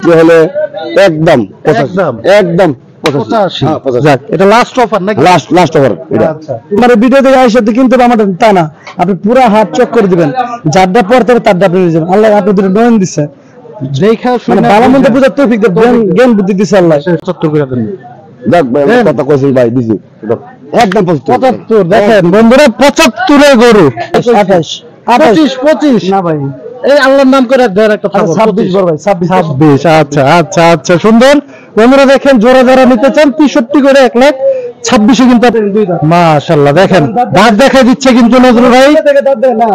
বিক্রি হলে একদম একদম 85। এটা লাস্ট অফার নাকি? লাস্ট অফার এটা। আচ্ছা, মানে ভিডিও থেকে আইসা কিন্তু আমাদের তা না, আপনি পুরো হাত চক করে দিবেন, যারটা পড়তে হবে তারটা আপনি নিয়ে যাবেন। আল্লাহ আপনাদের নয়ন দিচ্ছে, দেখা শুনে ভালো মন্দ বুঝার তৌফিক দেন, জ্ঞান বুদ্ধি দিচ্ছে আল্লাহ। 75 করে দেন। দেখ ভাই কথা কইছি ভাই, দিছি একদম 75। দেখেন বন্ধুরা, 75 এর গরু। 28 25 না ভাই, এই আল্লাহর নাম করে দেন একটা 26 বড় ভাই, 26। আচ্ছা আচ্ছা আচ্ছা, সুন্দর বন্ধুরা। দেখেন জোড়া যারা নিতে চান 63 করে 1,26,000 কিন্তু মাশাআল্লাহ। দেখেন দাঁত দেখাই দিচ্ছে কিন্তু নজরুল ভাই, না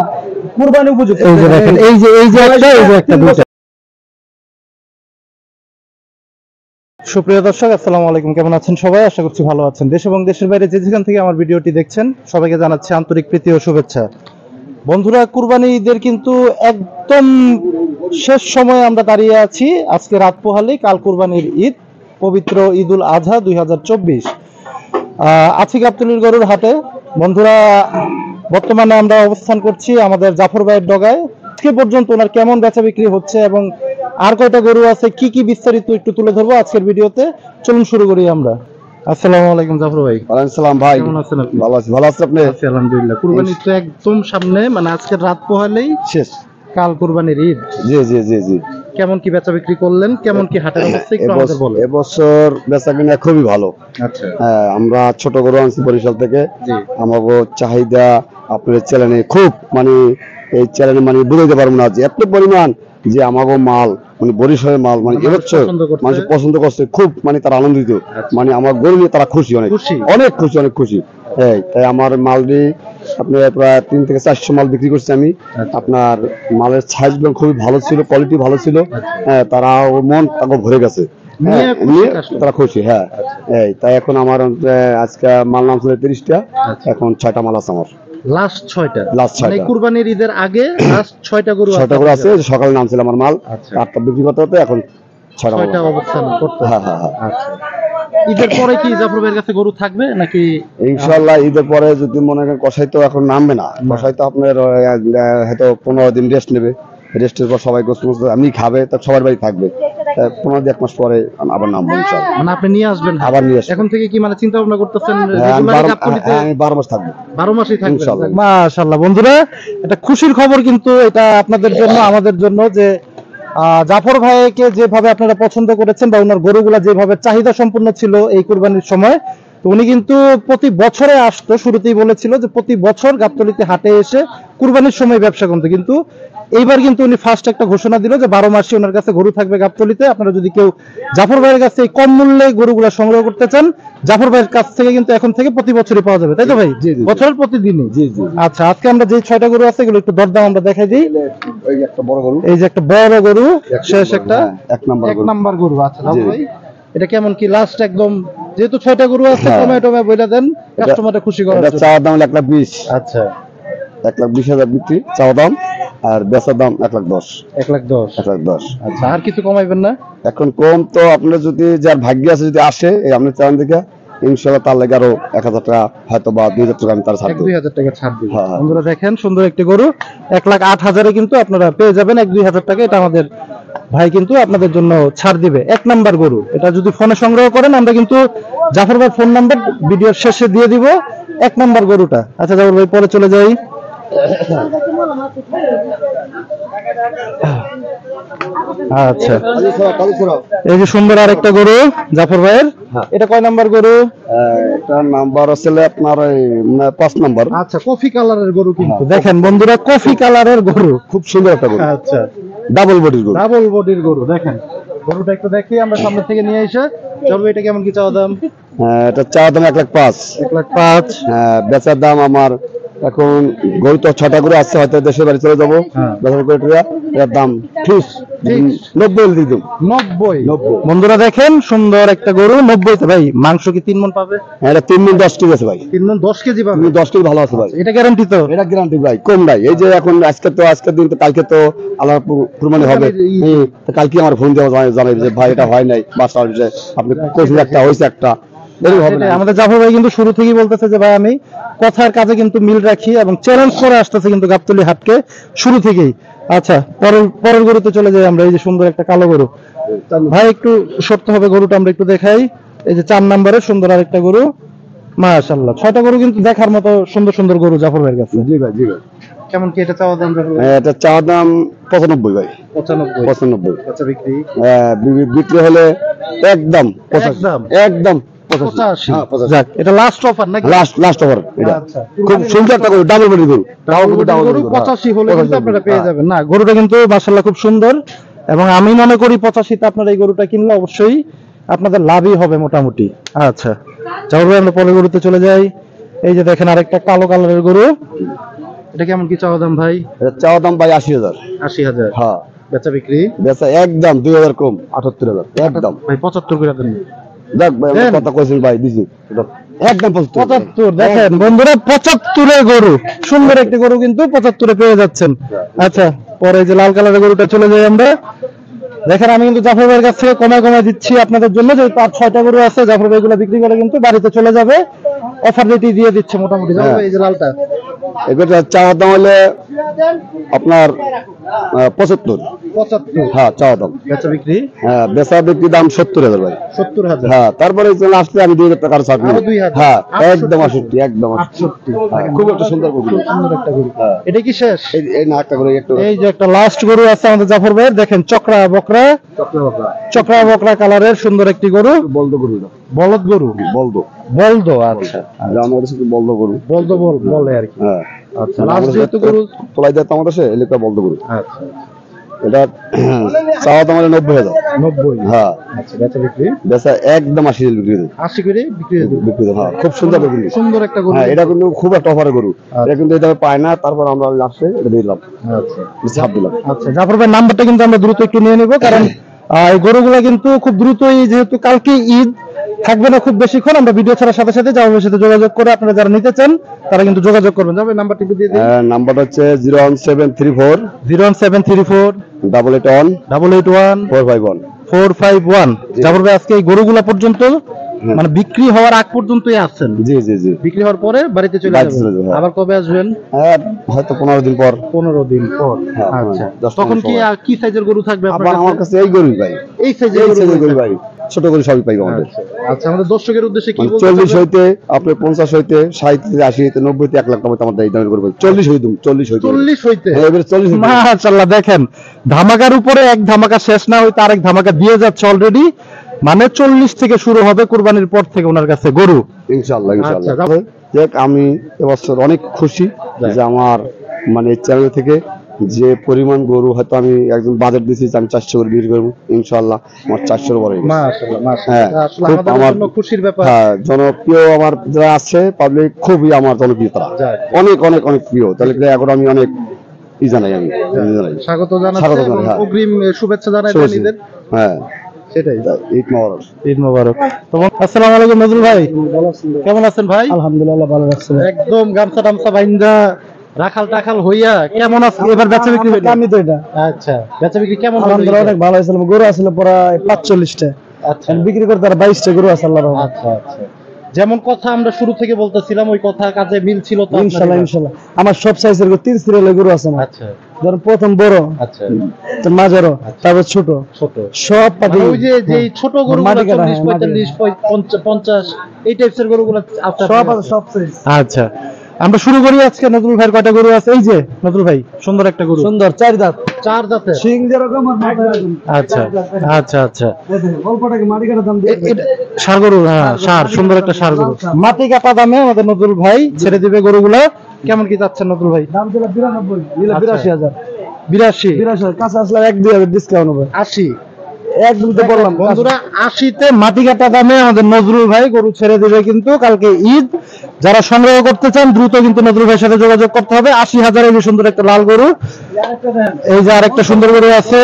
কুরবানি উপযুক্ত। এই যে দেখেন, এই যে একটা দুইটা। সুপ্রিয় দর্শক, আসসালামু আলাইকুম। কেমন আছেন সবাই? আশা করছি ভালো আছেন। দেশ এবং দেশের বাইরে যে যেখান থেকে আমার ভিডিওটি দেখছেন, সবাইকে জানাচ্ছি আন্তরিক প্রীতি ও শুভেচ্ছা। বন্ধুরা, কুরবানি ঈদের কিন্তু একদম শেষ সময়ে আমরা দাঁড়িয়ে আছি। আজকে রাত পোহালেই কাল কুরবানির ঈদ, পবিত্র ঈদুল আজহা 2024। আছি গাবতলীর গরুর হাটে। বন্ধুরা, বর্তমানে আমরা অবস্থান করছি আমাদের জাফর ভাইয়ের ডগায়। আজকে পর্যন্ত ওনার কেমন বেচা বিক্রি হচ্ছে এবং আর কয়টা গরু আছে, কি কি বিস্তারিত একটু তুলে ধরবো আজকের ভিডিওতে। চলুন শুরু করি আমরা। আসসালামু আলাইকুম জাফর ভাই। ওয়ালাইকুম সালাম ভাই, কেমন আছেন আপনি? ভালো আছি। ভালো আছেন আপনি? আছি আলহামদুলিল্লাহ। কুরবানি তো একদম সামনে, মানে আজকে রাত পোহালেই শেষ, কাল কুরবানির ঈদ। জি জি জি জি। কেমন কি বেচা বিক্রি করলেন, কেমন কি হাটের অবস্থা একটু আমাদের বলেন। এবছর বেচা কিনা খুবই ভালো। আচ্ছা, হ্যাঁ, আমরা ছোট গরু আনছি বরিশাল থেকে। জি। আমাকে চাহিদা আপনার চ্যানেলে খুব, মানে এই চ্যানেলে মানে বুঝাইতে পারবো না যে এত পরিমাণ যে আমাকে মাল, মানে বরিশালের মাল, মানে এবছর মানুষ পছন্দ করছে খুব, মানে তারা আনন্দিত। মানে আমার গরু নিয়ে তারা খুশি, অনেক অনেক খুশি, অনেক খুশি। তাই আমার মালটি আপনার প্রায় 3 থেকে 400 মাল বিক্রি করছি আমি। আপনার মালের সাইজ খুবই ভালো ছিল, কোয়ালিটি ভালো ছিল। হ্যাঁ, তারা মন তাকে ভরে গেছে, তারা খুশি। হ্যাঁ, তাই এখন আমার আজকে মাল নাম ছিল 30টা, এখন 6টা মাল আছে আমার। লাস্ট 6টা, লাস্ট 6টা, মানে কুরবানির ঈদের আগে লাস্ট 6টা গরু আছে। সকালে নাম ছিল আমার মাল, 8টা বিক্রি করতে হতো, এখন 6টা অবস্থান করতে। হ্যাঁ হ্যাঁ হ্যাঁ। আচ্ছা, ঈদের পরে কি জাফর ভাইয়ের কাছে গরু থাকবে নাকি? ইনশাআল্লাহ ঈদের পরে যদি মনে করেন, কষাই তো এখন নামবে না, কষাই তো আপনার হয়তো 15 দিন রেস্ট নেবে। রেস্টের পর সবাই গোস্ত আমি খাবে, তা সবার বাড়ি থাকবে। 15-1 মাস পরে আবার নামবো ইনশাআল্লাহ। মানে আপনি নিয়ে আসবেন? আবার নিয়ে আসবেন। এখন থেকে কি মানে চিন্তা ভাবনা করতেছেন? আমি 12 মাস থাকবো। 12 মাসই থাকবে ইনশাআল্লাহ। মাশাআল্লাহ বন্ধুরা, এটা খুশির খবর কিন্তু এটা আপনাদের জন্য, আমাদের জন্য, যে জাফর ভাইকে যেভাবে আপনারা পছন্দ করেছেন বা ওনার গরুগুলা যেভাবে চাহিদা সম্পন্ন ছিল এই কুরবানির সময়, তো উনি কিন্তু প্রতি বছরে আসতো। শুরুতেই বলেছিল যে প্রতি বছর গাবতলীতে হাটে এসে কুরবানির সময় ব্যবসা করতে, কিন্তু এইবার কিন্তু উনি ফার্স্ট একটা ঘোষণা দিল যে 12 মাসে ওনার কাছে গরু থাকবে গাবতলীতে। আপনারা যদি কেউ জাফর ভাইয়ের কাছে এই কম মূল্যে গরুগুলা সংগ্রহ করতে চান, জাফর ভাইয়ের কাছ থেকে কিন্তু এখন থেকে প্রতি বছরই পাওয়া যাবে, তাই তো ভাই? বছরের প্রতিদিনই। আচ্ছা, আজকে আমরা যে 6টা গরু আছে এগুলো একটু দরদাম আমরা দেখাই দিই। এই যে একটা বড় গরু, এই যে একটা বড় গরু, শেষ একটা 1 নাম্বার গরু। আচ্ছা জাফর ভাই, এটা কেমন কি লাস্ট একদম, যেহেতু 6টা গরু আছে, টমেটো বইলা দেন কাস্টমারটা খুশি করার জন্য। চাওয়া দাম 1,20,000। আচ্ছা, 1,20,000 বিক্রি চাওয়া দাম, আর বেচার দাম 1,10,000। 1,10,000। আচ্ছা, আর কিছু কমাইবেন না? এখন কম তো আপনার যদি যার ভাগ্য আছে, যদি আসে এই আপনার চালান দেখে, ইনশাআল্লাহ তার লাগে আরো 1,000 টাকা হয়তো বা 2,000 টাকা আমি তার ছাড় দেব। 2,000 টাকা ছাড় দিব। বন্ধুরা দেখেন, সুন্দর একটি গরু 1,08,000 এ কিন্তু আপনারা পেয়ে যাবেন। 1-2,000 টাকা এটা আমাদের ভাই কিন্তু আপনাদের জন্য ছাড় দিবে। 1 নাম্বার গরু, এটা যদি ফোনে সংগ্রহ করেন, আমরা কিন্তু জাফর ভাই ফোন নাম্বার ভিডিওর শেষে দিয়ে দিব, 1 নাম্বার গরুটা। আচ্ছা জাফর ভাই, পরে চলে যাই। আচ্ছা, এই যে সুন্দর আরেকটা গরু জাফর ভাইয়ের, এটা কয় নাম্বার গরু? এটা নাম্বার আছে আপনার 5 নাম্বার। আচ্ছা, কফি কালারের গরু কিন্তু দেখেন বন্ধুরা, কফি কালারের গরু, খুব সুন্দর একটা গরু। আচ্ছা, ডাবল বডির গরু। ডাবল বডির গরু। দেখেন গরুটা একটু দেখি আমরা সামনে থেকে নিয়ে এসে। চলবে, এটা কেমন কি চাওয়া দাম? এটা চাওয়া দাম 1,05,000। 1,05,000। হ্যাঁ, বেচার দাম আমার এখন গরু তো 6টা করে আসছে, হয়তো দেশের বাড়ি চলে যাবো। এর দাম ফিক্স 90 দিয়ে দেব। 90। বন্ধুরা দেখেন, সুন্দর একটা গরু 90 তে। ভাই মাংস কি 3 মণ পাবে? হ্যাঁ, এটা 3 মণ 10 কেজি আছে ভাই। 3 মণ 10 কেজি পাবে? 10 কেজি ভালো আছে ভাই। এটা গ্যারান্টি তো? এটা গ্যারান্টি ভাই, কম নাই। এই যে এখন আজকের দিন তো, কালকে তো আল্লাহ কুরবানি হবে, কালকে আমার ফোন দেওয়া জানাই যে ভাই এটা হয় নাই, বাসার বিষয় আপনি কোথায় একটা হয়েছে একটা। আমাদের জাফর ভাই কিন্তু শুরু থেকেই বলতেছে যে ভাই আমি কথার কাজে কিন্তু মিল রাখি এবং চ্যালেঞ্জ করে আসতেছে কিন্তু গাবতলী হাটকে শুরু থেকেই। আচ্ছা, পরের গরুতে চলে যাই আমরা। এই যে সুন্দর একটা কালো গরু, ভাই একটু সরতে হবে, গরুটা আমরা একটু দেখাই। এই যে 4 নম্বরে সুন্দর আরেকটা গরু, মাশাআল্লাহ। 6টা গরু কিন্তু দেখার মতো সুন্দর সুন্দর গরু জাফর ভাইয়ের কাছে। জি ভাই, জি ভাই। কেমন কি এটা চাওয়া দাম জাফর ভাই? এটা চাওয়া দাম 95 ভাই। 95। 95। আচ্ছা, বিক্রি বিক্রি হলে একদম 85। একদম? একদম 85। হ্যাঁ, 85। যাক, এটা লাস্ট অফার নাকি? লাস্ট ওভার এটা। আচ্ছা। খুব সুন্দর একটা গরু, ডাবল বডি গরু। গরু 85 হলে কিন্তু আপনারা পেয়ে যাবেন। না, গরুটা কিন্তু মাশাআল্লাহ খুব সুন্দর, এবং আমি মনে করি 85 তে আপনারা এই গরুটা কিনলে অবশ্যই আপনাদের লাভই হবে মোটামুটি। আচ্ছা, চলো আমরা পরের গরুতে চলে যাই। এই যে দেখেন আরেকটা কালো কালারের গরু, এটা কেমন কি চাওয়া দাম ভাই? এটা চাওয়া দাম ভাই 80,000। 80,000। হ্যাঁ, বেচা বিক্রি বেচা একদম 2,000 কম, 78,000 একদম। ভাই 75 করে দেন। দেখ ভাই, আমার দেন। কথা কইছেন ভাই, দিছি এটা একদম 75 দেখেন বন্ধুরা, 75 এ গরু, সুন্দর একটি গরু কিন্তু 75 এ পেয়ে যাচ্ছেন। আচ্ছা, পরে যে লাল কালারের গরুটা চলে যাই আমরা। দেখেন আমি কিন্তু জাফর ভাইয়ের কাছ থেকে কমায় দিচ্ছি আপনাদের জন্য, যে তার 6টা গরু আছে, জাফর ভাই এগুলো বিক্রি করে কিন্তু বাড়িতে চলে যাবে, অফার রেটই দিয়ে দিচ্ছে মোটামুটি। জাফর ভাই, এই যে লালটা, এগুলো চাওয়া দাম হলে আপনার 75। 75। হ্যাঁ, চাওয়া দাম। বেচা বিক্রি হ্যাঁ, বেচা বিক্রি দাম 70,000 ভাই। 70,000। হ্যাঁ, তারপরে চলে আসলে আমি 2,000 টাকার ছাড় আরো 2,000। হ্যাঁ, 68 একদম 68, একদম 68। হ্যাঁ, খুব একটা সুন্দর গরু। খুব সুন্দর একটা গরু। হ্যাঁ। এটা কি শেষ? এই না একটা গরু একটু এই যে একটা লাস্ট গরু আছে আমাদের জাফর ভাইয়ের, দেখেন চক্রা বকরা কালারের সুন্দর একটি গরু, বলদো গরু এটা। বলদ গরু। বলদো, আচ্ছা। এটা আমাদের সাথে বলদো গরু। বলদো বলে আর কি। হ্যাঁ, আচ্ছা, লাস্ট যেহেতু গরু। তোলাই দেয় তো আমাদের সে এলাকা বলদো গরু। আচ্ছা, এটা চাওয়া দাম হলে 90,000। 90। হ্যাঁ, আচ্ছা, বেচা বিক্রি বেচা একদম 80,000 বিক্রি দেয়। 80 করে বিক্রি হয়ে যাবে। বিক্রি দেয়, হ্যাঁ, খুব সুন্দর গরু। সুন্দর একটা গরু। হ্যাঁ, এটা কিন্তু খুব একটা অফারের গরু। এটা কিন্তু এটা পায় না, তারপর আমরা লাস্টে এটা দিলাম, আচ্ছা ছাপ দিলাম। আচ্ছা, জাফর ভাই নাম্বারটা কিন্তু আমরা দ্রুত একটু নিয়ে নিব, কারণ এই গরুগুলা কিন্তু খুব দ্রুতই, যেহেতু কালকে ঈদ, থাকবে না খুব বেশিক্ষণ। আমরা ভিডিও ছাড়ার সাথে সাথে জাফরের সাথে যোগাযোগ করে আপনারা যারা নিতে চান তারা কিন্তু যোগাযোগ করবেন। জাফর নাম্বারটা একটু দিয়ে দিন। নাম্বারটা হচ্ছে 01734 01734 881 881 451। 451। জাফর ভাই আজকে এই গরুগুলা পর্যন্ত মানে বিক্রি হওয়ার আগ পর্যন্তই আছেন? জি জি জি। বিক্রি হওয়ার পরে বাড়িতে চলে বাড়িতে যাবেন? চলে যাবো, হ্যাঁ। আবার কবে আসবেন? হ্যাঁ, হয়তো 15 দিন পর। 15 দিন পর। হ্যাঁ, আচ্ছা, 10 তখন কি সময়। কি সাইজের গরু থাকবে আপনার আবার আমার কাছে? কাছে এই গরুই ভাই, এই সাইজের এই গরু সাইজের গরু থাকবে? ভাই, ছোট গরু সবই পাইবে আমাদের। আচ্ছা, আমাদের দর্শকের উদ্দেশ্যে কি মানে বলতে 40 চাচ্ছেন? হইতে আপনার 50 হইতে 60 থেকে 80 হইতে 90 থেকে 1 লাখ টাকা আমাদের এই দামের গরু পাইবে। 40 হইতে 40 হইতে 40 হইতে? হ্যাঁ, এবারে 40 হইতে। মাশাআল্লাহ, দেখেন ধামাকার উপরে এক ধামাকা শেষ না হইতে আরেক ধামাকা দিয়ে যাচ্ছে অলরেডি। মানে 40 থেকে শুরু হবে কুরবানির পর থেকে ওনার কাছে গরু। ইনশাআল্লাহ ইনশাআল্লাহ। আচ্ছা, দেখ, আমি এবছর অনেক খুশি যে আমার মানে চ্যানেল থেকে যে পরিমাণ গরু, হয়তো আমি একজন বাজেট দিয়েছি যে আমি 400 করে বিক্রি করবো, ইনশাআল্লাহ আমার 400 বড় হয়ে গেছে। মাশাআল্লাহ, হ্যাঁ, আসলে খুব আমাদের আমার জন্য খুশির ব্যাপার। হ্যাঁ, জনপ্রিয় আমার যারা আছে পাবলিক, খুবই আমার জনপ্রিয় তারা, যাক। অনেক অনেক অনেক প্রিয়। তাহলে এখন আমি অনেক জানাই, আমি জানাই। স্বাগত স্বাগত জানাচ্ছি জানাই, এবং হ্যাঁ। অগ্রিম শুভেচ্ছা জানাই শুভেচ্ছা। নিজেদের। হ্যাঁ, সেটাই। ঈদ মোবারক। ঈদ মোবারক। আসসালামু আলাইকুম নজরুল ভাই, কেমন আছেন ভাই? আলহামদুলিল্লাহ, ভালো লাগছে। একদম গামছা টামছা বাইন্দা রাখাল টাখাল হইয়া কেমন আছে? এবার বেচা বিক্রি হইলো? আমি তো এটা আচ্ছা, বেচা বিক্রি কেমন হলো? আলহামদুলিল্লাহ অনেক ভালো হয়েছিল। গরু আসলে প্রায় 45টা, আচ্ছা বিক্রি করতে আর 22টা গরু আছে আল্লাহর রহমতে। আচ্ছা আচ্ছা, যেমন কথা আমরা শুরু থেকে বলতেছিলাম ওই কথা কাজে মিল ছিল তো আপনার ইনশাআল্লাহ এবার? ইনশাআল্লাহ। আমার সব সাইজের গরু 30 সিরিয়ালের গরু আছে আমার। আচ্ছা ধর প্রথম বড়, আচ্ছা, তার মাঝারো, তারপর ছোট, ছোট সব পাটি। মানে ওই যে যে ছোট গরুগুলো মাটি কাটা, 40 হ্যাঁ, 45 50 এই টাইপসের গরুগুলো আপনার সব আছে, সব সাইজ। আচ্ছা, আমরা শুরু করি আজকে। নজরুল ভাইয়ের কয়টা গরু আছে? এই যে নজরুল ভাই, সুন্দর একটা গরু, সুন্দর 4 দাঁত, 4 দাঁতের। সিং যেরকম আর মাথা এরকম। আচ্ছা আচ্ছা আচ্ছা, অল্পটাকে মাটি কাটা দাম দিয়ে এটা ষাঁড় গরু, হ্যাঁ ষাঁড়, সুন্দর একটা ষাঁড় গরু। মাটি কাটা দামে আমাদের নজরুল ভাই ছেড়ে দিবে গরুগুলা। কেমন কি যাচ্ছেন নজরুল ভাই? দাম ছিল 92, নিলে আচ্ছা। 82,000। 82 82 কাছে আসলে 1-2 ডিসকাউন্ট হবে। 80 একদম তো বললাম বন্ধুরা, 80-তে মাটি কাটা দামে আমাদের নজরুল ভাই গরু ছেড়ে দিবে কিন্তু কালকে ঈদ। যারা সংগ্রহ করতে চান দ্রুত কিন্তু নজরুল ভাইয়ের সাথে যোগাযোগ করতে হবে। 80,000 এই যে সুন্দর একটা লাল গরু। এই যে আরেকটা সুন্দর গরু আছে,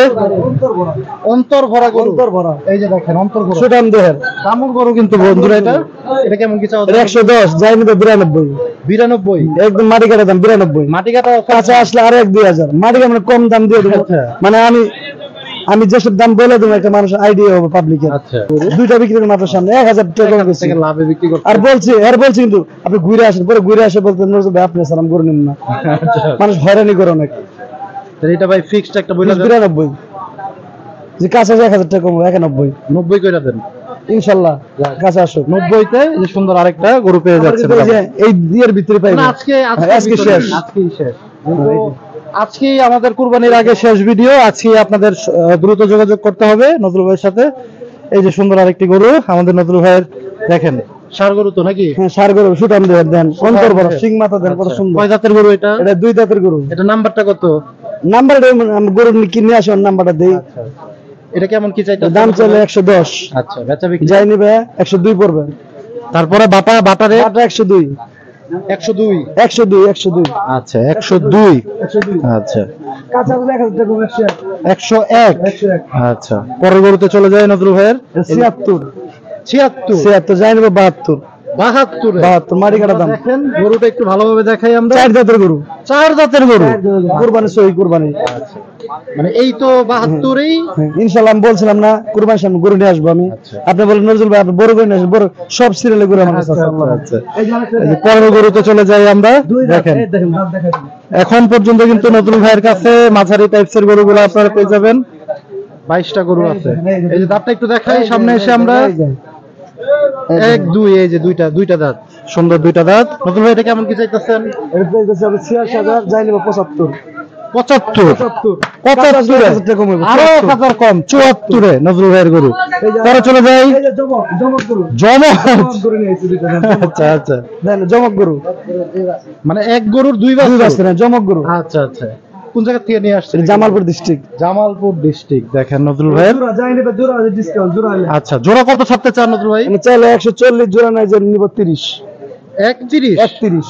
অন্তর ভরা গরু। অন্তর ভরা। এই যে দেখেন অন্তর ভরা সুটান দেহের কামড় গরু কিন্তু বন্ধুরা। এটা এটা কেমন কি চাও? 110, যাই নিবে 92, 92 একদম মাটি কাটা দাম 92। মাটি কাটা কাছে আসলে আরো 1-2,000 মাটি কাটা কম দাম দিয়ে দেবো। আচ্ছা। মানে আমি যেসব দাম বলে দেবো একটা মানুষের আইডিয়া হবে পাবলিকের। আচ্ছা, দুইটা বিক্রি করে মাত্র সামনে 1,000 টাকা কম গেছে। থেকে লাভে বিক্রি করতে। আর বলছি কিন্তু আপনি ঘুরে আসেন, পরে ঘুরে আসে বলতে নজরুল ভাই আপনি সালাম করে নিন না, মানুষ হয়রানি করে অনেক। তাহলে এটা ভাই ফিক্সড একটা বইলা দেন। 92 যে কাছে 1000 টাকা কম 91 90 করে দেন ইনশাআল্লাহ কাছে আসো 90-তে যে সুন্দর আরেকটা গরু পেয়ে যাচ্ছেন এই দিয়ের ভিতরে পাইবেন আজকে শেষ আজকেই শেষ আজকে আমাদের কুরবানির আগে শেষ ভিডিও। আজকে আপনাদের দ্রুত যোগাযোগ করতে হবে নজরুল ভাইয়ের সাথে। এই যে সুন্দর আরেকটি গরু আমাদের নজরুল ভাইয়ের, দেখেন ষাঁড় গরু তো নাকি? হ্যাঁ সার গরু সুটাম দেন অন্তর বড় সিং মাথা দেন কত সুন্দর। কয় দাঁতের গরু এটা? এটা 2 দাঁতের গরু। এটা নাম্বারটা কত? নাম্বারটা গরু কিনে আসুন নাম্বারটা দেই। এটা কেমন কি চাইতে? দাম চলে 110। আচ্ছা বেচা বিক্রি যাই নিবে 102 পড়বে। তারপরে বাটারে বাটা 102 102 আচ্ছা 102 আচ্ছা কাঁচা 1000 টাকা 101 আচ্ছা। পরের গরুতে চলে যায় নজরুল ভাইয়ের 76 যাই নিবে 72 মাটি কাটা দাম। দেখেন গরুটা একটু ভালোভাবে দেখাই আমরা। 4 দাঁতের গরু। 4 দাঁতের গরু কুরবানি সহি কুরবানি। মানে এই তো 72-ই ইনশাআল্লাহ আমি বলছিলাম না কুরবানির সামনে গরু নিয়ে আসবো আমি। আপনি বলেন নজরুল ভাই আপনি বড় করে নিয়ে আসবেন, বড় সব সিরিয়ালে গরু আমার কাছে আছে। আচ্ছা এই যে পরের গরুতে চলে যাই আমরা। দেখেন এখন পর্যন্ত কিন্তু নজরুল ভাইয়ের কাছে মাঝারি টাইপসের গরুগুলো আপনারা পেয়ে যাবেন। 22টা গরু আছে। এই যে দাঁতটা একটু দেখাই সামনে এসে আমরা। 1 2 এই যে দুইটা দাঁত, সুন্দর দুইটা দাঁত। নজরুল ভাই এটা কেমন কি চাইতেছেন? এটা চাইতেছি আমি 86000 যাই নিব 75 আরো 1000 কম 74-এ নজরুল ভাইয়ের গরু। পরে চলে যাই জমক গরু। গরু নিয়েছি দুইটা। আচ্ছা আচ্ছা দেন জমক গরু। মানে এক গরুর দুই দুই বাচ্চা বাচ্চা না জমক গরু। আচ্ছা আচ্ছা। কোন জায়গা থেকে নিয়ে আসছেন? জামালপুর ডিস্ট্রিক্ট। জামালপুর ডিস্ট্রিক্ট। দেখেন নজরুল ভাইয়ের। জোড়া যাই নিবে জোড়া আছে ডিসকাউন্ট জোড়া হলে। আচ্ছা জোড়া কত ছাড়তে চান নজরুল ভাই? আমি চাইলে 140 জোড়া নাই যে নিব 30 31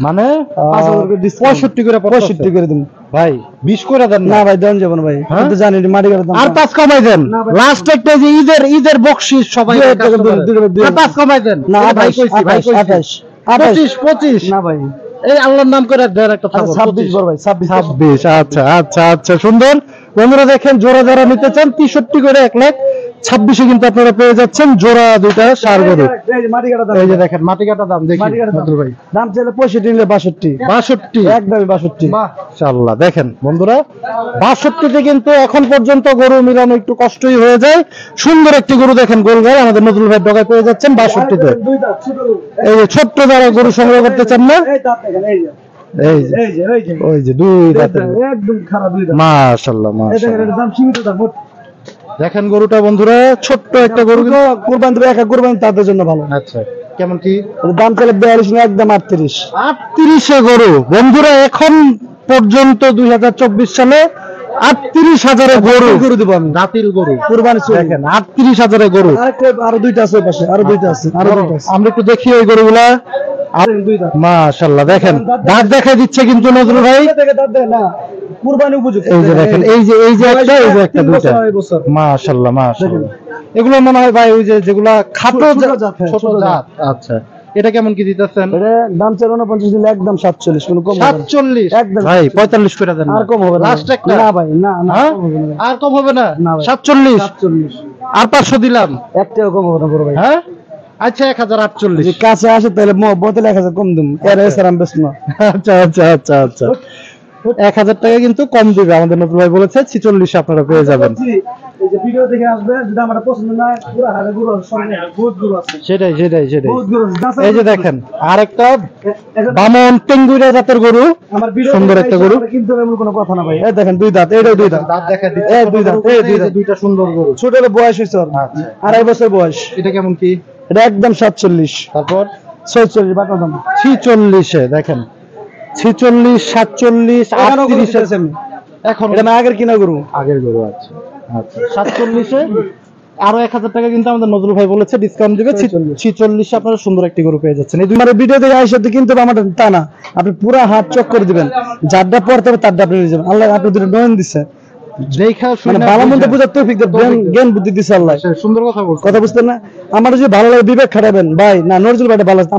মানে 5000 করে ডিসকাউন্ট 65 করে দিন ভাই 20 করে দেন না না ভাই দেন যাবেন ভাই হ্যাঁ? আমি তো জানি মাটি কাটা দাম আর 5 কমাই দেন। লাস্ট একটা যে ঈদের বকশিশ সবাই দুই টাকা দুই। আর 5 কমাই দেন। না এই ভাই 28 কইছি ভাই কইছি 25 না ভাই এই আল্লাহর নাম করে দেন একটা থাকো 26 বড় ভাই 26 আচ্ছা আচ্ছা আচ্ছা সুন্দর। বন্ধুরা দেখেন জোড়া যারা নিতে চান 63 করে 1,26,000 কিন্তু আপনারা পেয়ে যাচ্ছেন জোড়া দুইটা ষাঁড় গরু। এই যে মাটি কাটা দাম এই যে দেখেন মাটি কাটা দাম দেখি মাটি কাটা দাম। নজরুল ভাই দাম চাইলে 65 নিলে 62 একদমই 62 মাশাআল্লাহ। দেখেন বন্ধুরা 62-তে কিন্তু এখন পর্যন্ত গরু মিলানো একটু কষ্টই হয়ে যায়। সুন্দর একটি গরু দেখেন গোলগাল আমাদের নজরুল ভাই ডগায় পেয়ে যাচ্ছেন 62-তে। দুই দাঁত ছোট গরু। এই যে ছোট্ট যারা গরু সংগ্রহ করতে চান না এই দাঁত দেখেন এই যে এই যে ওই যে দুই দাঁতের একদম খারাপ দুই দাঁত। মাশাআল্লাহ এই দেখেন মাশাআল্লাহ। এর দাম সীমিত দাম। দেখেন গরুটা বন্ধুরা ছোট্ট একটা গরু কিন্তু। কুরবানি দেবে একা কুরবানি তাদের জন্য ভালো। আচ্ছা কেমন কি? এর দাম চাইলে 42 না একদম 38 38-এ গরু বন্ধুরা এখন পর্যন্ত 2024 সালে 38,000-এ গরু দেবো আমি দাতিল গরু কুরবানি চলে। দেখেন 38,000-এ গরু। আরেকটা আরো দুইটা আছে ওই পাশে আরো দুইটা আছে আমরা একটু দেখি ওই গরুগুলা। দুই দাঁত। মাশাআল্লাহ দেখেন দাঁত দেখা দিচ্ছে কিন্তু নজরুল ভাই। দেখে দাঁত দেখ না কুরবানি উপযুক্ত। এই যে দেখেন এই যে একটা এই যে একটা 3 দুইটা বছর, 2 বছর। মাশাআল্লাহ মাশাআল্লাহ। এগুলো মনে হয় ভাই ওই যে যেগুলা খাটো ছোট জাত, হ্যাঁ, ছোট ছোট জাত। আচ্ছা এটা কেমন কি দিতেছেন? এটা দাম চাইলে 49 দিলে একদম 47 কোনো কম হবে না। 47 একদম ভাই 45 করে দেন না। আর কম হবে না লাস্ট একটা না ভাই না না হ্যাঁ? কম হবে না। আর কম হবে না না ভাই। 47 47 আর 500 দিলাম একটাও কম হবে না বড় ভাই। হ্যাঁ আচ্ছা 1048 যদি কাছে আসে তাহলে বোতলে 1000 কম দিম এর এসে আমি বেশ না। আচ্ছা আচ্ছা আচ্ছা আচ্ছা 1000 টাকা কিন্তু কম দিবে আমাদের নতুন ভাই বলেছে 46 আপনারা পেয়ে যাবেন। এই যে ভিডিও দেখে আসবে যদি আমার পছন্দ না হয় পুরো হারে গুলো সঙ্গে বহুত গুলো আছে সেটাই বহুত গুলো আছে। এই যে দেখেন আরেকটা বামন টেঙ্গুইরা জাতের গরু আমার ভিডিও সুন্দর একটা গরু। কিন্তু এমন কোনো কথা না ভাই। এই দেখেন দুই দাঁত এইটাও দুই দাঁত দাঁত দেখা দিচ্ছে এই দুই দাঁত এই দুই দাঁত দুইটা সুন্দর গরু। ছোট হলে বয়স হইছে ওর আচ্ছা 2.5 বছর বয়স। এটা কেমন কি? এটা একদম 47 তারপর 46 বাটা দাম 46-এ দেখেন 46 47 38 এখন এটা না আগের কিনা গরু আগের গরু আছে আচ্ছা 47-এ আরো 1000 টাকা কিন্তু আমাদের নজরুল ভাই বলেছে ডিসকাউন্ট দিবে 46-এ আপনারা সুন্দর একটি গরু পেয়ে যাচ্ছেন। এই দুই মানে ভিডিও দেখে আইসা কিন্তু আমার তা না আপনি পুরো হাত চক করে দিবেন যারটা পড়তে হবে তারটা আপনি নিয়ে যাবেন। আল্লাহ আপনি দুটো নয়ন দিছে দেখা মানে ভালো মন্দ বুঝার তৌফিক দেন জ্ঞান বুদ্ধি দিছে আল্লাহ। সুন্দর কথা বলছেন কথা বুঝতেন না আমার যদি ভালো লাগে বিবেক খাটাবেন ভাই না নজরুল ভাইটা ভালো আছে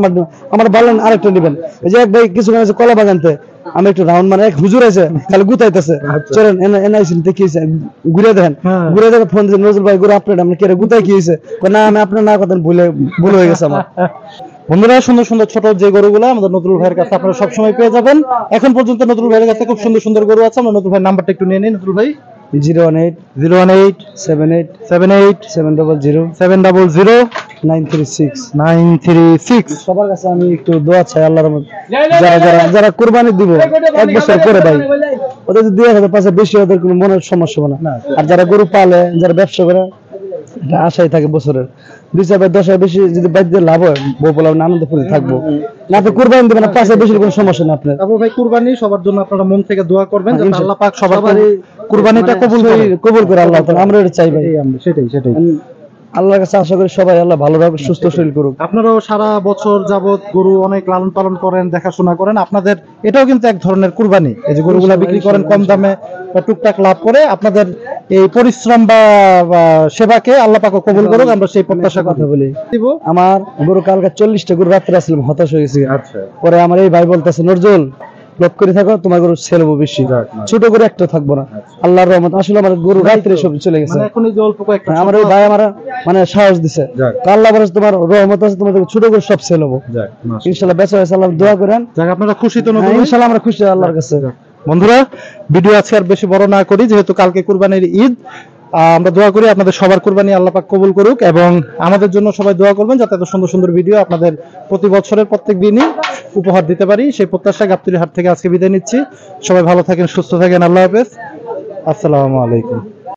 আমার ভালো লাগে আরেকটা নেবেন। এই যে এক ভাই কিছু আছে কলা বাগানতে আমি একটু রাউন্ড মানে এক হুজুর আছে খালি গুতাইতেছে চলেন এনআইসি দেখিয়েছে ঘুরে দেখেন ঘুরে দেখে ফোন দিয়ে নজরুল ভাই ঘুরে আপনি আমরা কেটে গুতাই কি হয়েছে না আমি আপনার না কথা ভুল হয়ে গেছে আমার। বন্ধুরা সুন্দর সুন্দর ছোট যে গরুগুলো আমাদের নজরুল ভাইয়ের কাছে আপনারা সবসময় পেয়ে যাবেন। এখন পর্যন্ত নজরুল ভাইয়ের কাছে খুব সুন্দর সুন্দর গরু আছে। আমরা নজরুল ভাইয়ের নাম্বারটা একটু নিয়ে নিই। নজরুল ভাই 018 018 78 78 700 700 936। 936। সবার কাছে আমি একটু দোয়া চাই আল্লাহর রহমত, যারা যারা যারা কুরবানি দিব 1 বছর পরে ভাই, ওদের যদি 2000 পাশে বেশি, ওদের কোনো মনের সমস্যা হবে না। আর যারা গরু পালে, যারা ব্যবসা করে, এটা আশাই থাকে বছরের 2 ভাই 10 বেশি যদি বাইরে লাভ হয়, বউ পোলা আনন্দ করে থাকবো। না তো কুরবানি দিবেন না, 5 বেশি কোনো সমস্যা না আপনার। তারপর ভাই কুরবানি সবার জন্য আপনারা মন থেকে দোয়া করবেন যাতে ইনশাআল্লাহ। আল্লাহ পাক সবার কুরবানিটা মানে কবুল করে। কবুল করে আল্লাহ তাআলা, আমরা এটা চাই ভাই। সেটাই সেটাই। আল্লাহর কাছে আশা করি সবাই আল্লাহ ভালো রাখুক, সুস্থ শরীর করুক। আপনারাও সারা বছর যাবত গরু অনেক লালন পালন করেন, দেখাশোনা করেন, আপনাদের এটাও কিন্তু এক ধরনের কুরবানি। এই যে গরুগুলা বিক্রি করেন কম দামে বা টুকটাক লাভ করে, আপনাদের এই পরিশ্রম বা সেবাকে আল্লাহ পাক কবুল করুক, আমরা সেই প্রত্যাশা কথা বলি। দিব। আমার গরু কালকে 40টা গরু রাত্রে আসলাম, হতাশ হয়ে গেছি। আচ্ছা পরে আমার এই ভাই বলতেছে, নজরুল লক করে থাকো, তোমার গরু ছেড়বো বেশি, ছোট গরু একটা থাকবো না। আল্লাহর রহমত, আসলে আমার গরু রাত্রে সব চলে গেছে। মানে এখন এই যে অল্প কয়েকটা আমার ওই ভাই আমার মানে সাহস দিছে, যাক। আল্লাহ বলে তোমার রহমত আছে, তোমাদের ছোট গরু সব ছেড়ে হবো। যাক, মাশাআল্লাহ। ইনশাআল্লাহ বেঁচে হয়েছে, আল্লাহ দোয়া করেন। যাক, আপনারা খুশি তো নতুন? ইনশাআল্লাহ আমরা খুশি আল্লাহর কাছে। বন্ধুরা, ভিডিও আজকে আর বেশি বড় না করি, যেহেতু কালকে কুরবানির ঈদ। আমরা দোয়া করি আপনাদের সবার কুরবানি আল্লাহ পাক কবুল করুক, এবং আমাদের জন্য সবাই দোয়া করবেন যাতে এত সুন্দর সুন্দর ভিডিও আপনাদের প্রতি বছরের প্রত্যেক দিনই উপহার দিতে পারি। সেই প্রত্যাশা গাবতলী হাট থেকে আজকে বিদায় নিচ্ছি। সবাই ভালো থাকেন, সুস্থ থাকেন। আল্লাহ হাফেজ। আসসালামু আলাইকুম।